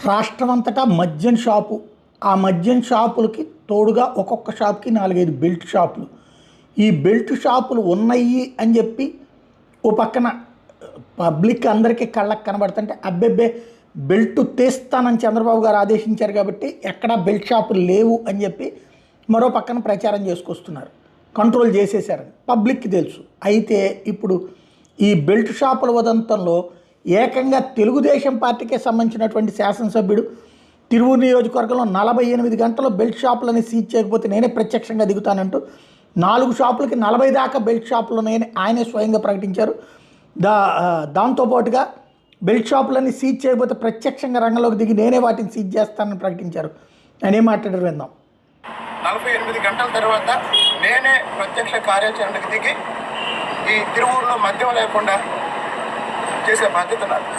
రాష్ట్రమంతటా మద్యం షాపు, ఆ మద్యం షాపులకి తోడుగా ఒక్కొక్క షాప్కి 4-5 బెల్ట్ షాపులు. ఈ బెల్ట్ షాపులు ఉన్నాయి అని చెప్పి ఓ పక్కన పబ్లిక్ అందరికీ కళ్ళకు కనబడుతుంటే అబ్బెబ్బే బెల్ట్ తీస్తానని చంద్రబాబు గారు ఆదేశించారు కాబట్టి ఎక్కడా బెల్ట్ షాపులు లేవు అని చెప్పి మరో పక్కన ప్రచారం చేసుకొస్తున్నారు. కంట్రోల్ చేసేసారని పబ్లిక్కి తెలుసు. అయితే ఇప్పుడు ఈ బెల్ట్ షాపుల ఉదంతంలో ఏకంగా తెలుగుదేశం పార్టీకే సంబంధించినటువంటి శాసనసభ్యుడు తిరువూరు నియోజకవర్గంలో 48 గంటల్లో బెల్ట్ షాపులని సీజ్ చేయకపోతే నేనే ప్రత్యక్షంగా దిగుతానంటూ 4 షాపులకి 40 దాకా బెల్ట్ షాపులు ఆయనే స్వయంగా ప్రకటించారు. దాంతోపాటుగా బెల్ట్ షాపులన్నీ సీజ్ చేయకపోతే ప్రత్యక్షంగా రంగంలోకి దిగి నేనే వాటిని సీజ్ చేస్తానని ప్రకటించారు. ఆయన ఏం మాట్లాడారు విందాం. 48 గంటల తర్వాత నేనే ప్రత్యక్ష కార్యాచరణకు దిగి ఈ తిరువూరులో మద్యం లేకుండా చేసే బాధ్యత నాకు.